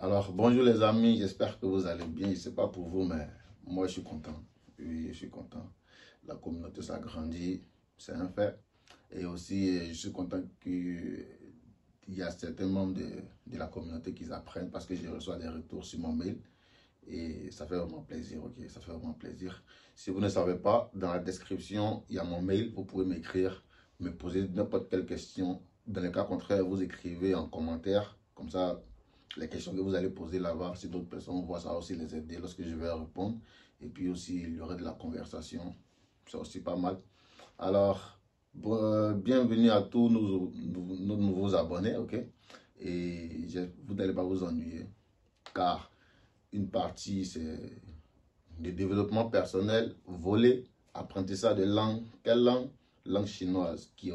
Alors, bonjour les amis, j'espère que vous allez bien. Je ne sais pas pour vous, mais moi je suis content. Oui, je suis content. La communauté s'agrandit, c'est un fait. Et aussi, je suis content qu'il y a certains membres de la communauté qui apprennent parce que je reçois des retours sur mon mail. Et ça fait vraiment plaisir, ok? Ça fait vraiment plaisir. Si vous ne savez pas, dans la description, il y a mon mail. Vous pouvez m'écrire, me poser n'importe quelle question. Dans le cas contraire, vous écrivez en commentaire. Comme ça, les questions que vous allez poser là-bas, si d'autres personnes voient ça aussi les aider lorsque je vais répondre. Et puis aussi, il y aurait de la conversation. C'est aussi pas mal. Alors, bienvenue à tous nos nouveaux abonnés, ok? Et vous n'allez pas vous ennuyer, car une partie, c'est le développement personnel, volet, apprentissage de langue. Quelle langue? Langue chinoise, qui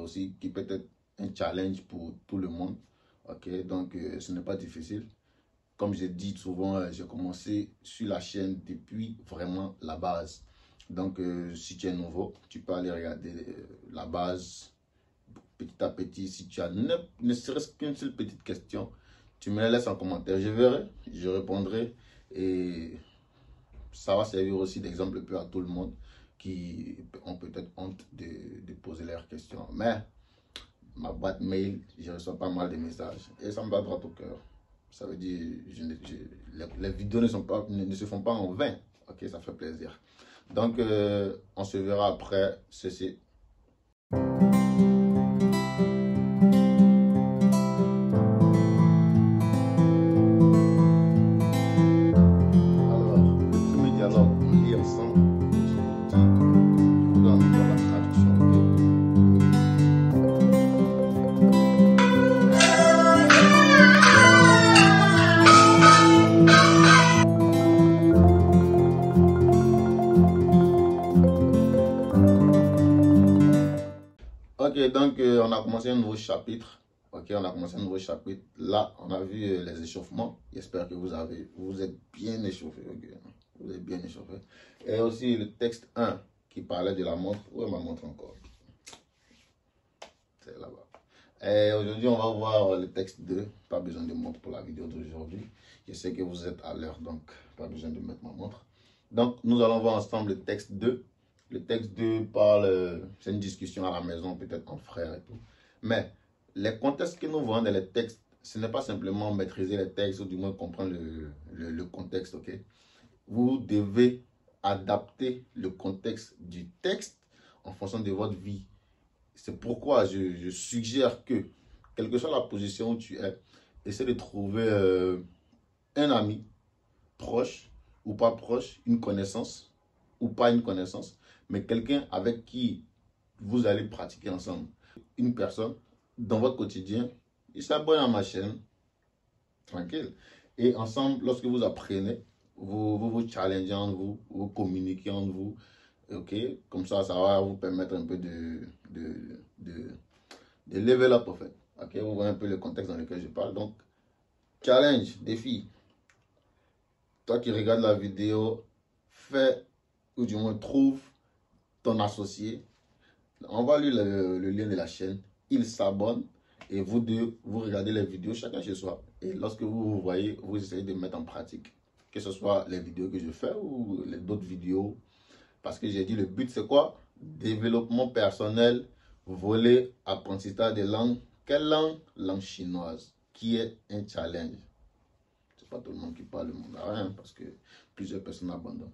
peut être un challenge pour tout le monde. Ok, donc ce n'est pas difficile. Comme je dis souvent, j'ai commencé sur la chaîne depuis vraiment la base. Donc, si tu es nouveau, tu peux aller regarder la base petit à petit. Si tu as ne serait-ce qu'une seule petite question, tu me la laisses en commentaire. Je verrai, je répondrai. Et ça va servir aussi d'exemple un peu à tout le monde qui ont peut-être honte de poser leurs questions. Mais ma boîte mail, je reçois pas mal de messages et ça me va droit au cœur. Ça veut dire les vidéos ne se font pas en vain. Ok, ça fait plaisir. Donc, on se verra après ceci. Alors, le premier dialogue, on lit ensemble. Je vous donne encore la traduction. Ok, donc on a commencé un nouveau chapitre. Ok, on a commencé un nouveau chapitre. Là, on a vu les échauffements. J'espère que vous êtes bien échauffés. Okay. Vous êtes bien échauffés. Et aussi le texte 1 qui parlait de la montre. Où est ma montre encore? C'est là-bas. Et aujourd'hui, on va voir le texte 2. Pas besoin de montre pour la vidéo d'aujourd'hui. Je sais que vous êtes à l'heure, donc pas besoin de mettre ma montre. Donc, nous allons voir ensemble le texte 2. Le texte 2 parle, c'est une discussion à la maison, peut-être en frère et tout. Mais les contextes que nous voyons dans les textes, ce n'est pas simplement maîtriser les textes ou du moins comprendre le contexte, ok? Vous devez adapter le contexte du texte en fonction de votre vie. C'est pourquoi je suggère que, quelle que soit la position où tu es, essaie de trouver un ami proche ou pas proche, une connaissance ou pas une connaissance, mais quelqu'un avec qui vous allez pratiquer ensemble. Une personne dans votre quotidien, il s'abonne à ma chaîne, tranquille. Et ensemble, lorsque vous apprenez, vous challengez en vous communiquez en vous, ok? Comme ça va vous permettre un peu de level up, en fait. Ok, vous voyez un peu le contexte dans lequel je parle. Donc, challenge, défi. Toi qui regardes la vidéo, fais ou du moins trouve ton associé. Envoie lui le lien de la chaîne. Il s'abonne et vous deux, vous regardez les vidéos chacun chez soi. Et lorsque vous voyez, vous essayez de mettre en pratique. Que ce soit les vidéos que je fais ou les d'autres vidéos. Parce que j'ai dit, le but c'est quoi? Développement personnel, volet, apprentissage de langue. Quelle langue? Langue chinoise, qui est un challenge. C'est pas tout le monde qui parle le mandarin parce que plusieurs personnes abandonnent.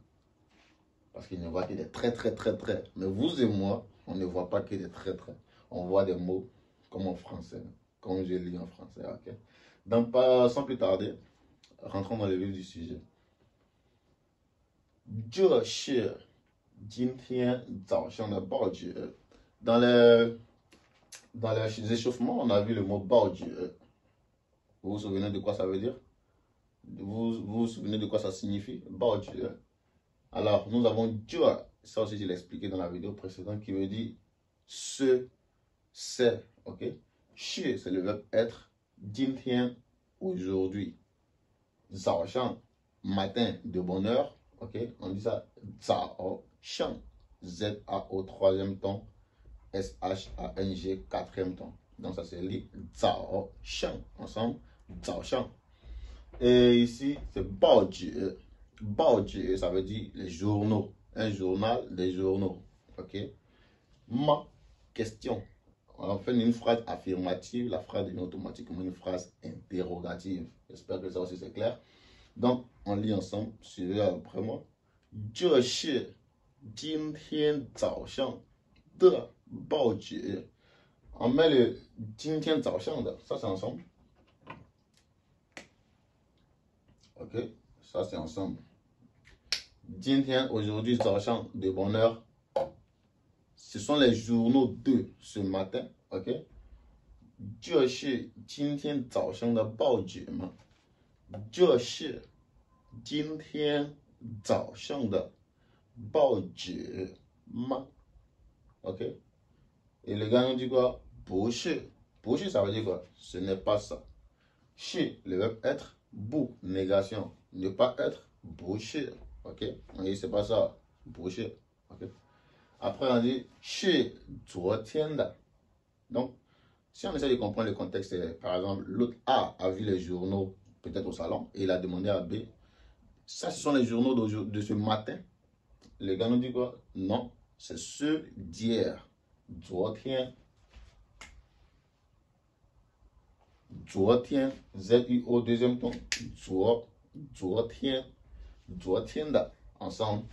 Parce qu'ils ne voient que des traits. Mais vous et moi, on ne voit pas que des traits. On voit des mots comme en français, comme je lis en français. Okay? Donc, sans plus tarder, rentrons dans le vif du sujet. 这是今天早上的报纸. Dans les échauffements, on a vu le mot 报纸. Vous vous souvenez de quoi ça veut dire? Vous souvenez de quoi ça signifie? 报纸. Alors, nous avons 这, ça aussi je l'ai expliqué dans la vidéo précédente, qui veut dire ce, c'est, ok? 是, c'est le verbe être. 今天, aujourd'hui. 早上, matin, de bonne heure. Ok, on dit ça, zao shang, Z-A-O, troisième temps, S-H-A-N-G, quatrième temps. Donc ça se lit zao shang, ensemble, zao shang. Et ici, c'est baoji. Baoji, ça veut dire les journaux. Un journal, des journaux. Ok? Ma question. On fait une phrase affirmative, la phrase devient automatiquement une phrase interrogative. J'espère que ça aussi c'est clair. Donc, on lit ensemble, suivez après moi. 这是今天早上的报纸. On met le 今天早上的, ça c'est ensemble. Ok, ça c'est ensemble. 今天, aujourd'hui, 早上, de bonne heure. Ce sont les journaux de ce matin. Ok. 这是今天早上的报纸吗？这是今天早上的报纸吗？ Ok. Et le gars nous dit quoi? 不是. 不是 ça veut dire quoi? Ce n'est pas ça. 是 le verbe être. 不 négation. Ne pas être. 不是. Ok. On dit c'est pas ça. 不是. Ok. Après on dit 是昨天的. Donc si on essaie de comprendre le contexte, par exemple, l'autre A a vu les journaux, peut-être au salon, et il a demandé à B, ça ce sont les journaux de ce matin. Le gars nous dit quoi? Non, c'est ceux d'hier. 昨天. 昨天, Z-U-O, deuxième ton. 昨天. 昨天的, ensemble.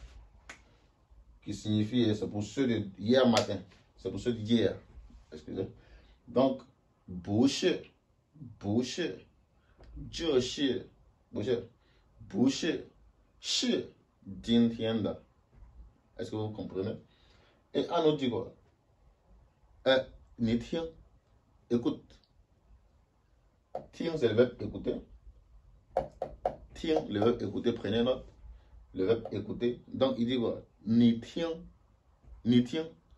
Qui signifie, c'est pour ceux de hier matin. C'est pour ceux d'hier. Excusez. Donc, 不是 这是 不是 是 今天的. Est-ce que vous comprenez? Et un autre dit quoi? 你听 écoute. 听 c'est le verbe écouter. 听 le verbe écouter, prenez note. Le verbe écouter. Donc il dit quoi? 你听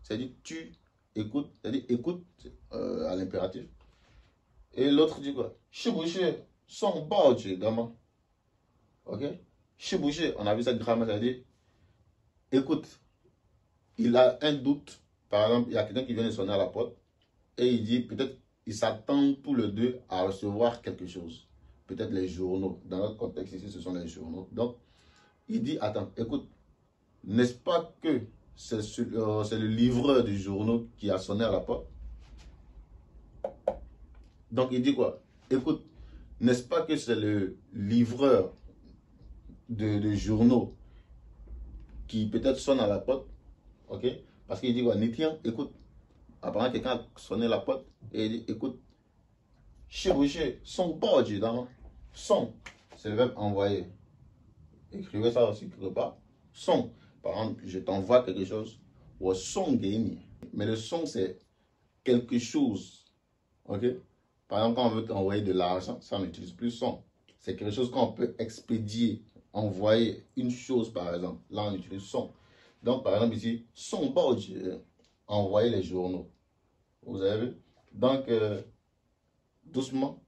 c'est-à-dire tu écoutes, c'est-à-dire écoute à l'impératif. Et l'autre dit quoi? 是不是送报纸的吗? Ok? 是不是, on a vu cette grammaire, c'est-à-dire écoute. Il a un doute. Par exemple, il y a quelqu'un qui vient de sonner à la porte et il dit peut-être ils s'attendent tous les deux à recevoir quelque chose. Peut-être les journaux. Dans notre contexte ici, ce sont les journaux. Donc, il dit attends, écoute, n'est-ce pas que c'est le livreur du journaux qui a sonné à la porte? Donc il dit quoi? Écoute, n'est-ce pas que c'est le livreur de journaux qui peut-être sonne à la porte? Ok? Parce qu'il dit quoi? Nitien, écoute. Apparemment quelqu'un a sonné à la porte et il dit écoute. 是不是送报纸的吗? Son, c'est le verbe envoyer. Écrivez ça aussi quelque part. Son, par exemple, je t'envoie quelque chose. Ou son gagné. Mais le son, c'est quelque chose. Ok? Par exemple, quand on veut envoyer de l'argent, ça on n'utilise plus son. C'est quelque chose qu'on peut expédier, envoyer une chose par exemple. Là, on utilise son. Donc, par exemple, ici, son baoji, envoyer les journaux. Vous avez vu? Donc, doucement,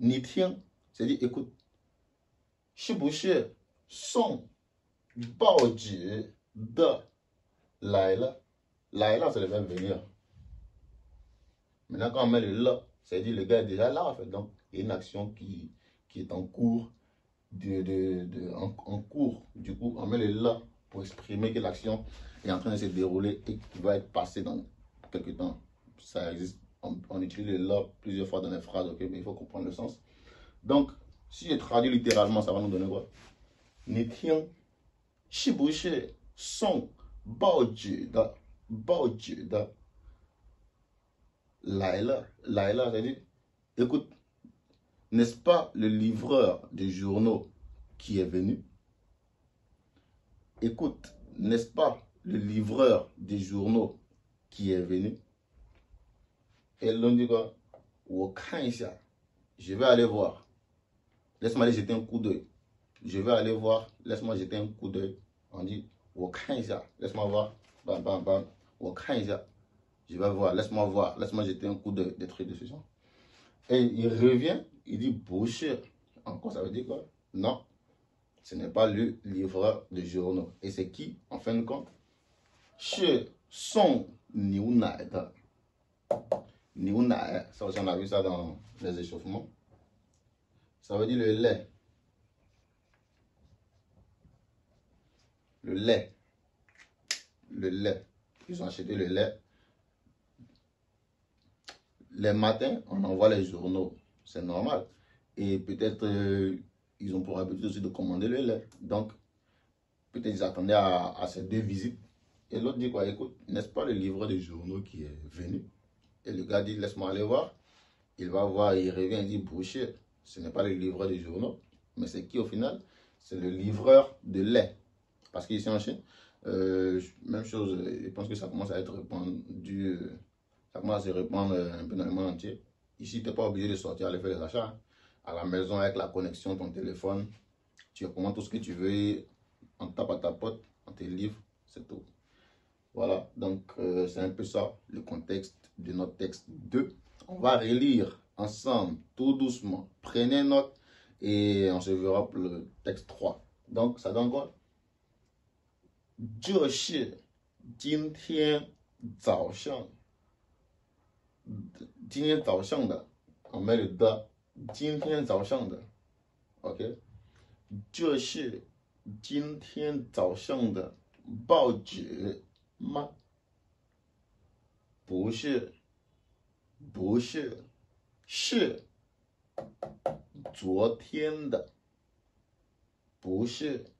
ni tien, c'est-à-dire, écoute, 是不是送报纸的来了? 来了, c'est le verbe venir. Maintenant, quand on met le là, c'est-à-dire le gars est déjà là, en fait. Donc, il y a une action qui est en cours. En cours. Du coup, on met le là pour exprimer que l'action est en train de se dérouler et qui va être passée dans quelques temps. Ça existe. On utilise le là plusieurs fois dans les phrases, ok, mais il faut comprendre le sens. Donc, si je traduis littéralement, ça va nous donner quoi? 你听是不是送报纸的来了 c'est-à-dire, écoute, n'est-ce pas le livreur des journaux qui est venu? Écoute, n'est-ce pas le livreur des journaux qui est venu? Et l'on dit quoi? 我看一下, je vais aller voir. Laisse-moi aller jeter un coup d'œil. Je vais aller voir, laisse-moi jeter un coup d'œil. On dit 我看一下, laisse-moi voir. Bam, bam, bam. 我看一下. Je vais voir, laisse-moi jeter un coup d'œil, des trucs de ce genre. Et il revient, il dit 不是. Encore, ça veut dire quoi? Non, ce n'est pas le livreur de journaux. Et c'est qui, en fin de compte? 是送牛奶的. 牛奶, ça aussi on a vu ça dans les échauffements. Ça veut dire le lait. le lait. Le lait. Ils ont acheté le lait. Les matins, on envoie les journaux. C'est normal. Et peut-être ils ont pour habitude aussi de commander le lait. Donc, peut-être ils attendaient à ces 2 visites. Et l'autre dit quoi? Écoute, n'est-ce pas le livreur des journaux qui est venu? Et le gars dit, laisse-moi aller voir. Il va voir, il revient, il dit, boucher, ce n'est pas le livreur des journaux. Mais c'est qui au final? C'est le livreur de lait. Parce qu'ici en Chine, même chose, je pense que ça commence à être répandu, ça commence à se répandre un peu dans le monde entier. Ici, tu n'es pas obligé de sortir aller faire les achats. Hein. À la maison, avec la connexion, ton téléphone, tu commandes tout ce que tu veux, on tape à ta porte, on te livre, c'est tout. Voilà, donc c'est un peu ça, le contexte de notre texte 2. On va relire ensemble, tout doucement. Prenez note et on se verra pour le texte 3. Donc, ça donne quoi? 就是今天早上的 on met le de 今天早上的 OK 这是今天早上的报纸吗？不是，不是，是昨天的，不是，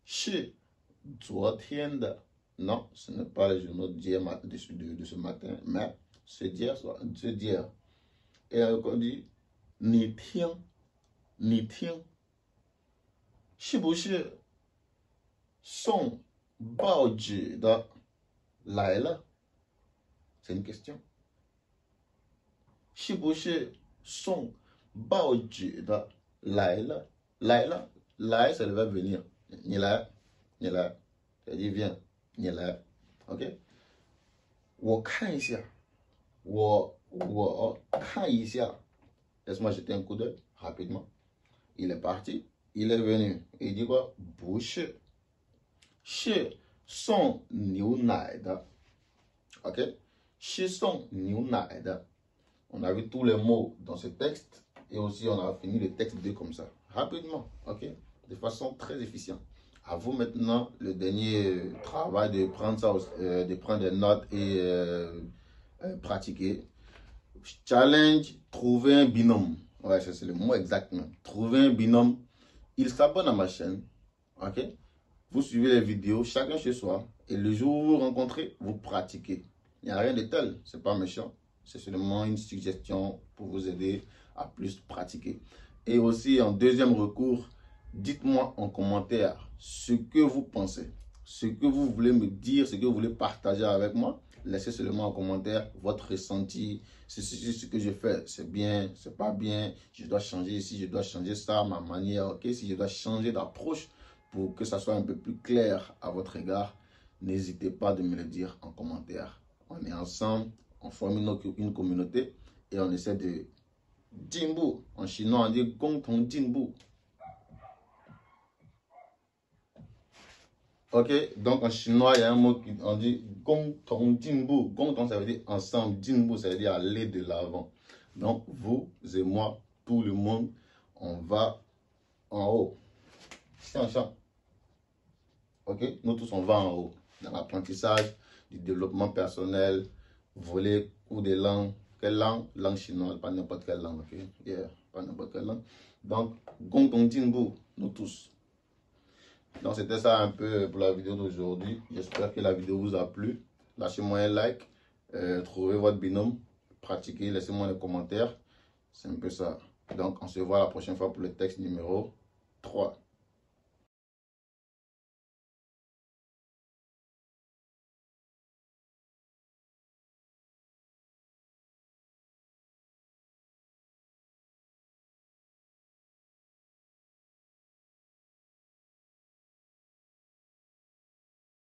是昨天的。Non, ce n'est pas le journal d'hier de ce matin, mais c'est d'hier soir, c'est d'hier. Et on dit, 你听，是不是送报纸的来了？ C'est une question. 是不是送报纸的来了？来了，来 c'est le verbe venir. 你来，c'est dit viens. 你来 OK 我看一下 我看一下 laisse-moi jeter un coup d'œil rapidement. Il est parti, il est venu. Il dit quoi? 不是，是送牛奶的 OK 是送牛奶的 On a vu tous les mots dans ce texte et aussi on a fini le texte 2 comme ça rapidement, OK, de façon très efficiente. À vous maintenant le dernier travail de prendre ça, de prendre des notes et pratiquer. Challenge, trouver un binôme. Ouais, c'est le mot exactement. Trouver un binôme. Il s'abonne à ma chaîne. Ok? Vous suivez les vidéos, chacun chez soi. Et le jour où vous rencontrez, vous pratiquez. Il n'y a rien de tel. C'est pas méchant. C'est seulement une suggestion pour vous aider à plus pratiquer. Et aussi, en deuxième recours, dites-moi en commentaire ce que vous pensez, ce que vous voulez me dire, ce que vous voulez partager avec moi. Laissez seulement en commentaire votre ressenti. Ce que je fais, c'est bien, c'est pas bien. Je dois changer ici, je dois changer ça, ma manière. Ok, si je dois changer d'approche pour que ça soit un peu plus clair à votre égard, n'hésitez pas de me le dire en commentaire. On est ensemble, on forme une communauté et on essaie de Jinbu. En chinois, on dit Gong Tong Jinbu. Ok, donc en chinois, il y a un mot qui on dit Gong Tong Jinbu. Gong Tong, ça veut dire ensemble. Jinbu, ça veut dire aller de l'avant. Donc, vous et moi, tout le monde, on va en haut. Champ. Ok, nous tous, on va en haut. Dans l'apprentissage, du développement personnel, voler cours de langue. Quelle langue? Langue chinoise, pas n'importe quelle langue. Ok, yeah, pas n'importe quelle langue. Donc, Gong Tong Jinbu, nous tous. Donc c'était ça un peu pour la vidéo d'aujourd'hui. J'espère que la vidéo vous a plu. Lâchez-moi un like, trouvez votre binôme, pratiquez, laissez-moi des commentaires. C'est un peu ça. Donc on se voit la prochaine fois pour le texte numéro 3.